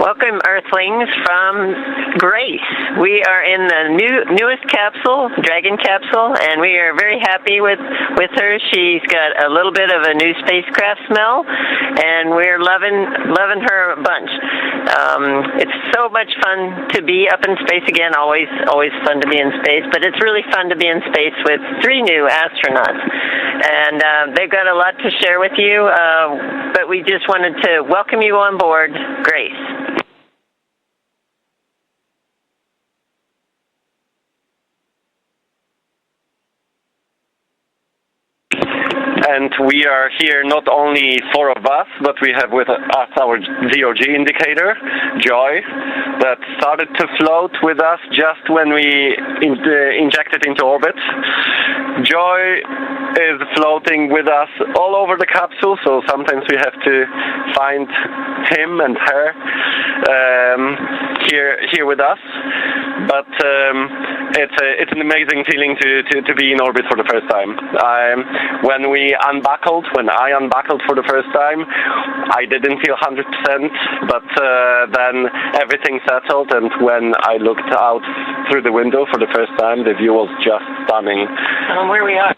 Welcome, Earthlings, from Grace. We are in the newest capsule, Dragon capsule, and we are very happy with her. She's got a little bit of a new spacecraft smell, and we're loving her a bunch. It's so much fun to be up in space again. Always fun to be in space, but it's really fun to be in space with 3 new astronauts, and they've got a lot to share with you. But we just wanted to welcome you on board, Grace. And we are here not only 4 of us, but we have with us our ZOG indicator, Joy, that started to float with us just when we injected into orbit. Joy is floating with us all over the capsule, so sometimes we have to find him and her here with us. But it's an amazing feeling to be in orbit for the first time. When I unbuckled for the first time, I didn't feel 100%, but then everything settled, and when I looked out through the window for the first time, the view was just stunning. Where we are?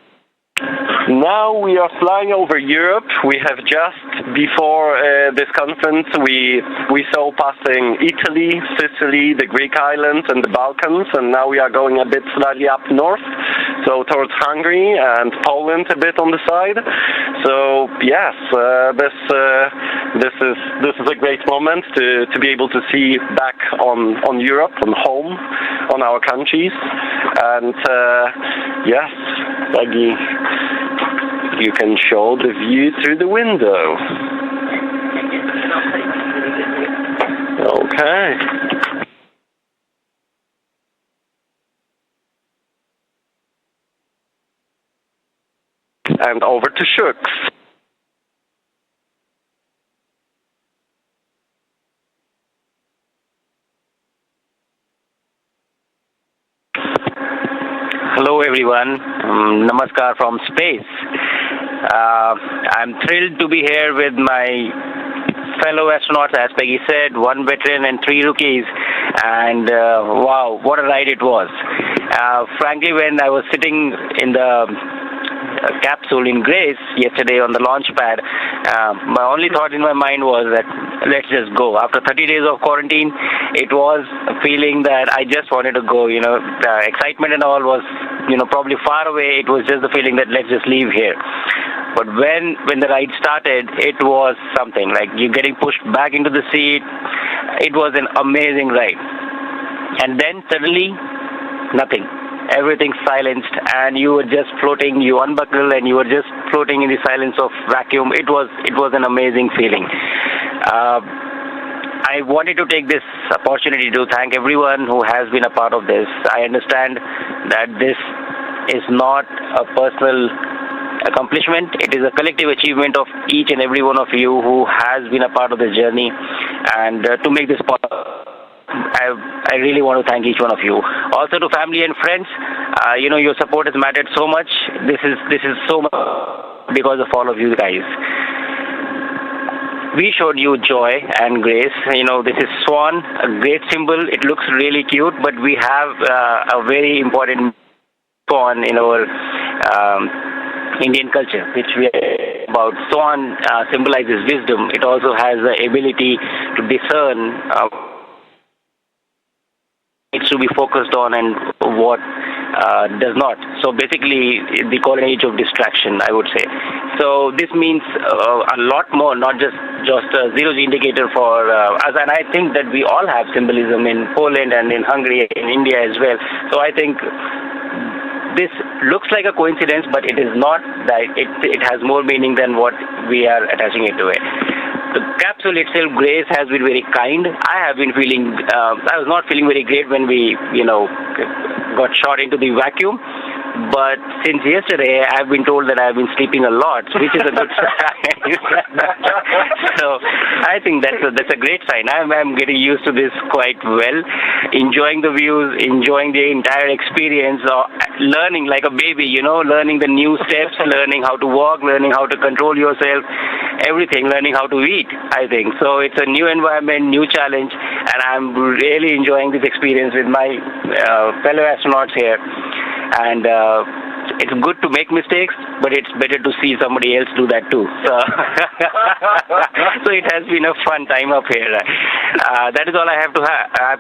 Now we are flying over Europe. We have just before this conference, we saw passing Italy, Sicily, the Greek islands, and the Balkans, and now we are going a bit slightly up north, so towards Hungary and Poland a bit on the side. So yes, this is a great moment to be able to see back on Europe, on home, on our countries, and yes, Peggy, you can show the view through the window. Okay. And over to Shuks. Hello everyone, Namaskar from space. I'm thrilled to be here with my fellow astronauts, as Peggy said, 1 veteran and 3 rookies, and wow, what a ride it was. Frankly, when I was sitting in the capsule in Grace yesterday on the launch pad, my only thought in my mind was that let's just go. After 30 days of quarantine, it was a feeling that I just wanted to go. The excitement and all was, probably far away. It was just the feeling that let's just leave here. But when the ride started, it was something like you getting pushed back into the seat. It was an amazing ride. And then suddenly, nothing. Everything silenced, and you were just floating. You unbuckled, and you were just floating in the silence of vacuum. It was an amazing feeling. I wanted to take this opportunity to thank everyone who has been a part of this. I understand that this is not a personal accomplishment. It is a collective achievement of each and every one of you who has been a part of this journey, and to make this possible, I really want to thank each one of you. Also to family and friends, your support has mattered so much. This is so much because of all of you guys. We showed you Joy and Grace. This is Swan, a great symbol. It looks really cute, but we have a very important swan in our Indian culture, which we are about. Swan symbolizes wisdom. It also has the ability to discern it's to be focused on and what does not. So basically, the golden age of distraction, I would say. So this means a lot more, not just a zero-G indicator for us. And I think that we all have symbolism in Poland and in Hungary, in India as well. So I think this looks like a coincidence, but it is not. That it has more meaning than what we are attaching it to it. The capsule itself, Grace, has been very kind. I was not feeling very great when we, got shot into the vacuum. But since yesterday, I've been told that I've been sleeping a lot, which is a good sign. So I think that's a great sign. I'm getting used to this quite well, enjoying the views, enjoying the entire experience, learning like a baby, learning the new steps, learning how to walk, learning how to control yourself, everything, learning how to eat, I think. So it's a new environment, new challenge, and I'm really enjoying this experience with my fellow astronauts here. And it's good to make mistakes, but it's better to see somebody else do that too. So, so it has been a fun time up here. That is all I have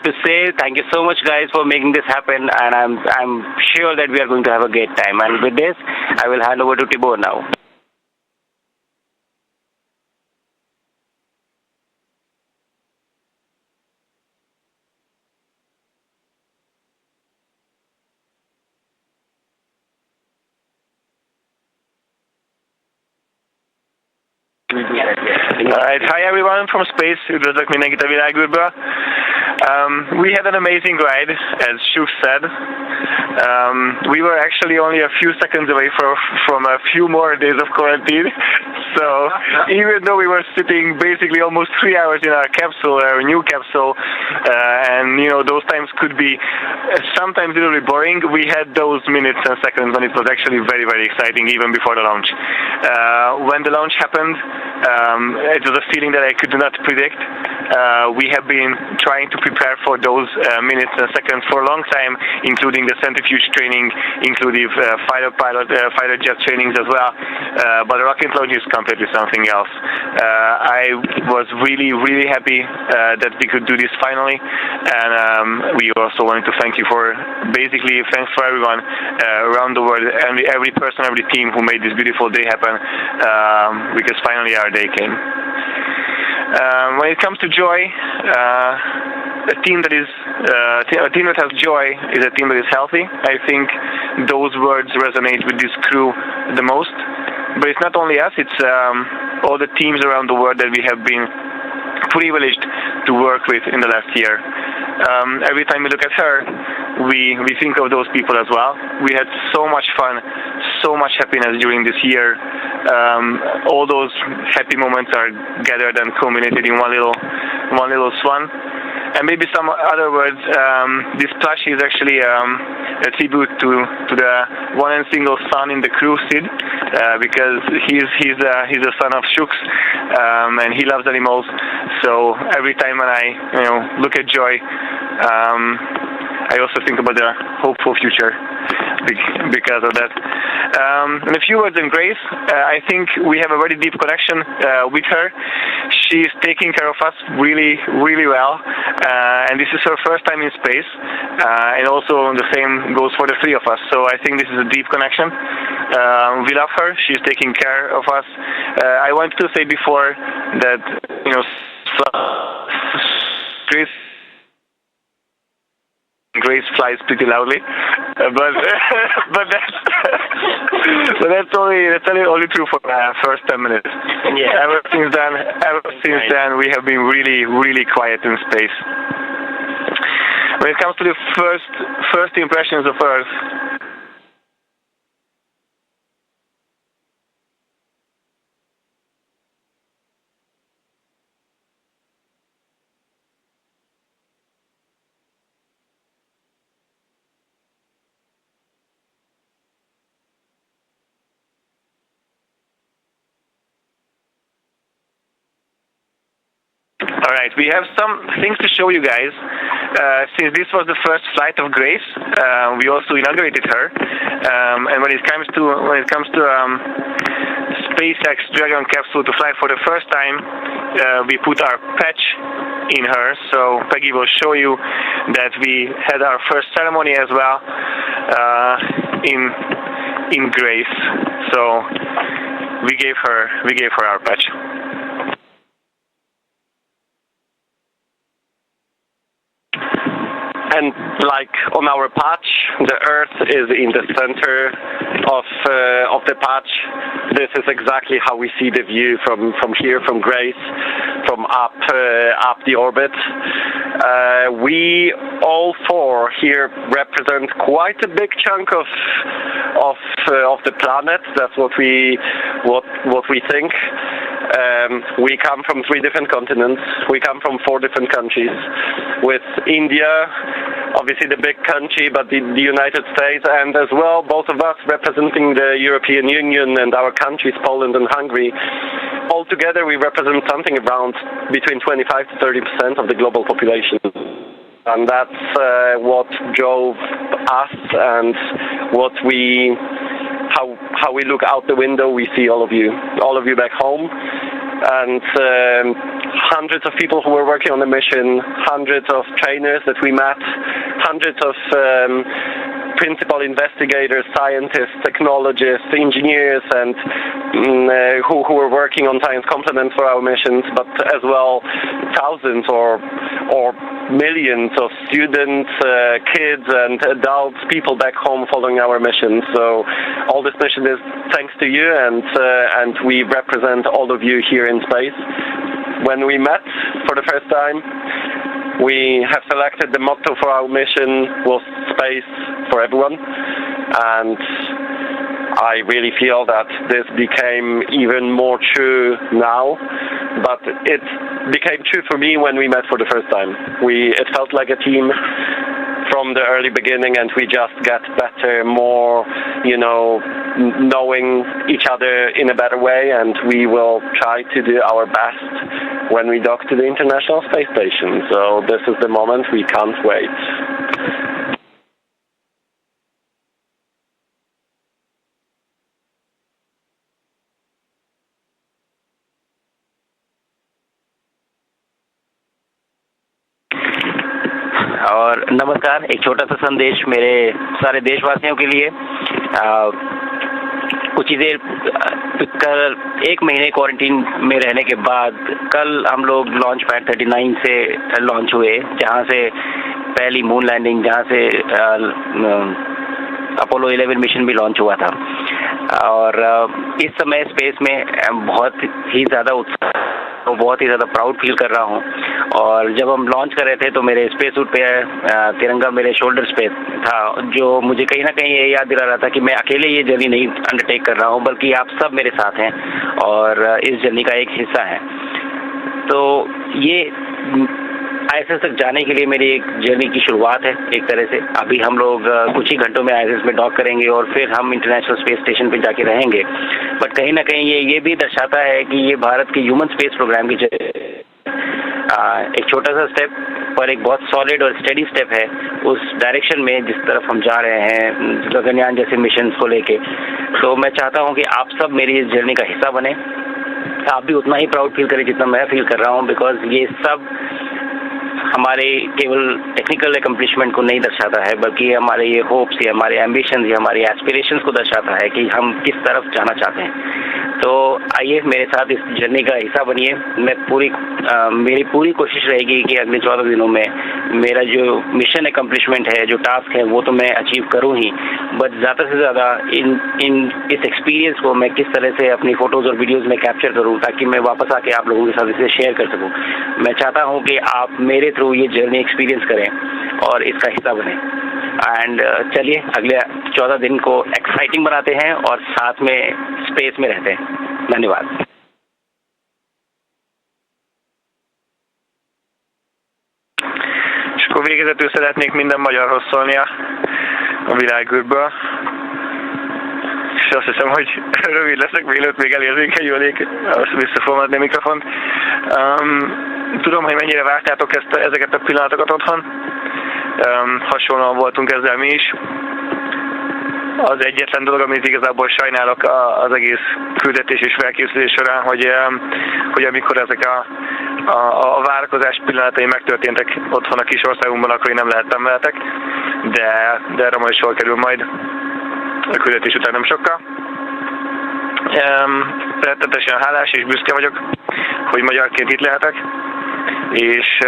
to say. Thank you so much, guys, for making this happen, and I'm sure that we are going to have a great time. And with this, I will hand over to Tibor now. Alright, hi everyone from space, üdvözlök mindenkit a világűrből. We had an amazing ride, as Shuk said. We were actually only a few seconds away from a few more days of quarantine. So even though we were sitting basically almost 3 hours in our capsule, our new capsule, and those times could be sometimes a little bit boring, we had those minutes and seconds when it was actually very, very exciting, even before the launch. When the launch happened, it was a feeling that I could not predict. We have been trying to prepare for those minutes and seconds for a long time, including the centrifuge training, including fighter jet trainings as well. But the rocket launch is completely something else. I was really, really happy that we could do this finally, and we also wanted to thank you thanks for everyone around the world, and every person, every team who made this beautiful day happen, because finally our day came. When it comes to joy, a team that has joy is a team that is healthy. I think those words resonate with this crew the most. But it's not only us; it's all the teams around the world that we have been privileged to work with in the last year. Every time we look at her, we think of those people as well. We had so much fun, so much happiness during this year. All those happy moments are gathered and culminated in one little swan. And maybe some other words. This plush is actually a tribute to the one and single son in the crew, Sid, because he's a son of Shuk's, and he loves animals. So every time when I look at Joy, I also think about the hopeful future because of that. And a few words on Grace. I think we have a very deep connection with her. She's taking care of us really, really well, and this is her first time in space, and also the same goes for the three of us. So I think this is a deep connection. We love her. She's taking care of us. I wanted to say before that Grace flies pretty loudly, but that's only true for the first 10 minutes. Yeah. Ever since then, we have been really, really quiet in space. When it comes to the first impressions of Earth. Alright, we have some things to show you guys. Since this was the first flight of Grace, we also inaugurated her. And when it comes to SpaceX Dragon capsule to fly for the first time, we put our patch in her. So Peggy will show you that we had our first ceremony as well in Grace. So we gave her our patch. And like on our patch, the Earth is in the center of the patch. This is exactly how we see the view from here, from Grace, from up the orbit. We all four here represent quite a big chunk of the planet. That's what we think. We come from 3 different continents. We come from 4 different countries. With India, obviously the big country, but the United States, and as well both of us representing the European Union and our countries, Poland and Hungary. Altogether, we represent something around between 25 to 30% of the global population. And that's what drove us, and how we look out the window. We see all of you back home, and hundreds of people who were working on the mission, hundreds of trainers that we met, hundreds of principal investigators, scientists, technologists, engineers, and who were working on science complements for our missions, but as well thousands or millions of students, kids and adults, people back home following our mission. So all this mission is thanks to you, and we represent all of you here in space. When we met for the first time, we have selected the motto for our mission was space for everyone, and I really feel that this became even more true now, but it became true for me when we met for the first time. It felt like a team from the early beginning, and we just got better, more, knowing each other in a better way, and we will try to do our best when we dock to the International Space Station. So this is the moment, we can't wait. और नमस्कार, एक छोटा सा संदेश मेरे सारे देशवासियों के लिए। कुछ ही देर कल 1 महीने क्वारंटीन में रहने के बाद कल हम लोग लॉन्च पैड 39 से लॉन्च हुए, जहां से पहली मून लैंडिंग, जहां से अपोलो 11 मिशन भी लॉन्च हुआ था। और इस समय स्पेस में बहुत ही ज़्यादा उत्साह, बहुत ही ज़्यादा प्राउड फील कर रहा हूँ। और जब हम लॉन्च कर रहे थे तो मेरे स्पेस सूट पे तिरंगा मेरे शोल्डर्स पे था, जो मुझे कहीं ना कहीं ये याद दिला रहा था कि मैं अकेले ये जर्नी नहीं अंडरटेक कर रहा हूँ, बल्कि आप सब मेरे साथ हैं और इस जर्नी का एक हिस्सा है। तो ये ISS तक जाने के लिए मेरी एक जर्नी की शुरुआत है एक तरह से। अभी हम लोग कुछ ही घंटों में ISS में डॉक करेंगे और फिर हम इंटरनेशनल स्पेस स्टेशन पे जाके रहेंगे। बट कहीं ना कहीं ये भी दर्शाता है कि ये भारत के ह्यूमन स्पेस प्रोग्राम की एक छोटा सा स्टेप पर एक बहुत सॉलिड और स्टेडी स्टेप है उस डायरेक्शन में जिस तरफ हम जा रहे हैं, गगनयान जैसे मिशन को लेके। तो मैं चाहता हूँ कि आप सब मेरी इस जर्नी का हिस्सा बने। आप भी उतना ही प्राउड फील करें जितना मैं फील कर रहा हूँ, बिकॉज ये सब हमारे केवल टेक्निकल एकम्प्लिशमेंट को नहीं दर्शाता है, बल्कि हमारे ये होप्स या हमारे एम्बिशंस या हमारे एस्पिरेशंस को दर्शाता है कि हम किस तरफ जाना चाहते हैं। तो आइए मेरे साथ इस जर्नी का हिस्सा बनिए। मेरी पूरी कोशिश रहेगी कि अगले 14 दिनों में मेरा जो मिशन एकम्प्लिशमेंट है, जो टास्क है, वो तो मैं अचीव करूँ ही, बट ज़्यादा से ज़्यादा इस एक्सपीरियंस को मैं किस तरह से अपनी फ़ोटोज़ और वीडियोज़ में कैप्चर करूँ, ताकि मैं वापस आके आप लोगों के साथ इसे शेयर कर सकूँ। मैं चाहता हूँ कि आप मेरे थ्रू ये जर्नी एक्सपीरियंस करें और इसका हिस्सा बने। एंड चलिए अगले 14 दिन को एक्साइटिंग बनाते हैं और साथ में स्पेस में रहते हैं। धन्यवाद। És akkor végezetül szeretnék minden magyarhoz szólni a világűrből. És azt hiszem, hogy rövid leszek, mielőtt még elérzékenyülnék, vissza fogom adni a mikrofont. Tudom, hogy mennyire vártátok ezeket a pillanatokat otthon. Hasonlóan voltunk ezzel mi is. Az egyetlen dolog, amit igazából sajnálok az egész küldetés és felkészülés során, hogy amikor ezek a várakozás pillanatai megtörténtek otthon a kis országunkban, akkor én nem lehettem veletek, de erre majd sor kerül majd a küldetés után nem sokkal. Rettenetesen hálás és büszke vagyok, hogy magyarként itt lehetek, és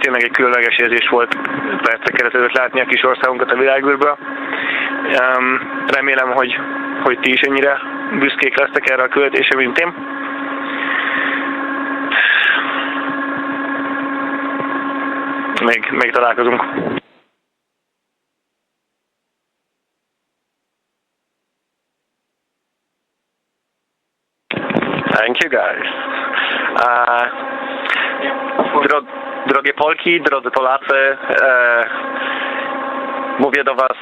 tényleg egy különleges érzés volt percek keresztül látni a kis országunkat a világűrből. Remélem, hogy ti is ennyire büszkék lesztek erre a küldetésre, mint én. még találkozunk. Thank you, guys. Drogie Polki, drodzy Polacy, mówię do Was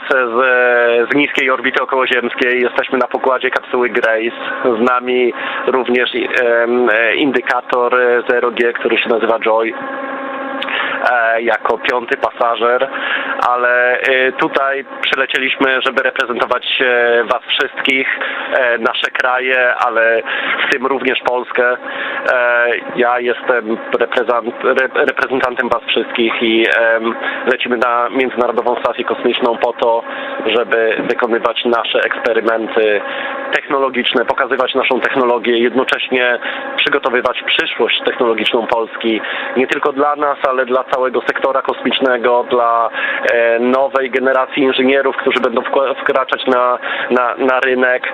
z niskiej orbity okołoziemskiej. Jesteśmy na pokładzie kapsuły Grace. Z nami również indykator 0G, który się nazywa Joy, jako 5. pasażer, ale tutaj przylecieliśmy, żeby reprezentować Was wszystkich, nasze kraje, ale w tym również Polskę. Ja jestem reprezentantem Was wszystkich i lecimy na Międzynarodową Stację Kosmiczną po to, żeby wykonywać nasze eksperymenty technologiczne, pokazywać naszą technologię, jednocześnie przygotowywać przyszłość technologiczną Polski, nie tylko dla nas, ale dla całego sektora kosmicznego, dla nowej generacji inżynierów, którzy będą wkraczać na rynek.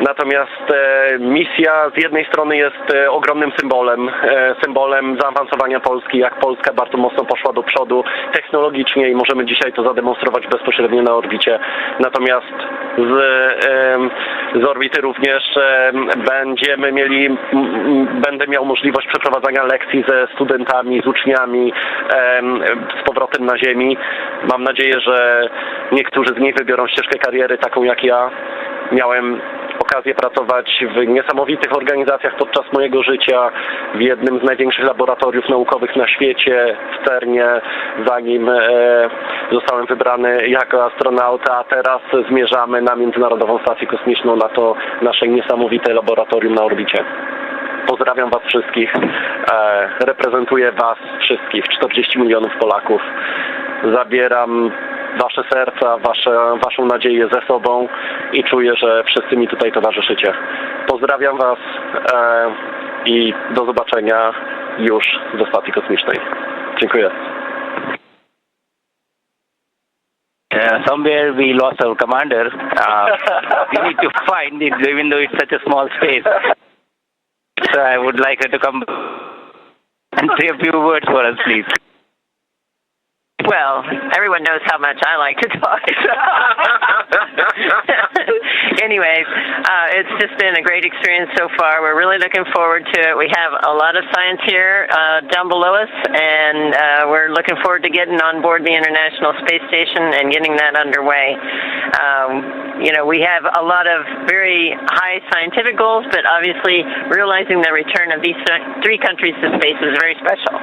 Natomiast misja z jednej strony jest ogromnym symbolem zaawansowania Polski, jak Polska bardzo mocno poszła do przodu technologicznie i możemy dzisiaj to zademonstrować bezpośrednio na orbicie. Natomiast z orbity również będę miał możliwość przeprowadzania lekcji ze studentami, z uczniami z powrotem na Ziemi. Mam nadzieję, że niektórzy z nich wybiorą ścieżkę kariery taką jak ja. Miałem okazję pracować w niesamowitych organizacjach podczas mojego życia, w jednym z największych laboratoriów naukowych na świecie, w CERNie, zanim zostałem wybrany jako astronauta, a teraz zmierzamy na Międzynarodową Stację Kosmiczną, na to nasze niesamowite laboratorium na orbicie. Pozdrawiam Was wszystkich, reprezentuję Was wszystkich, 40 milionów Polaków. Zabieram Wasze serca, Waszą nadzieję ze sobą i czuję, że wszyscy mi tutaj towarzyszycie. Pozdrawiam Was i do zobaczenia już ze Stacji Kosmicznej. Dziękuję. Somewhere we lost our commander. We need to find it, even though it's such a small space. So I would like her to come and say a few words for us, please. Well, everyone knows how much I like to talk. Anyways, it's just been a great experience so far. We're really looking forward to it. We have a lot of science here down below us, and we're looking forward to getting on board the International Space Station and getting that underway. We have a lot of very high scientific goals, but obviously realizing the return of these 3 countries to space is very special.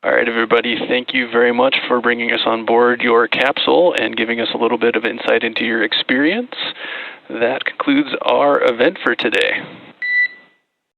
All right, everybody, thank you very much for bringing us on board your capsule and giving us a little bit of insight into your experience. That concludes our event for today.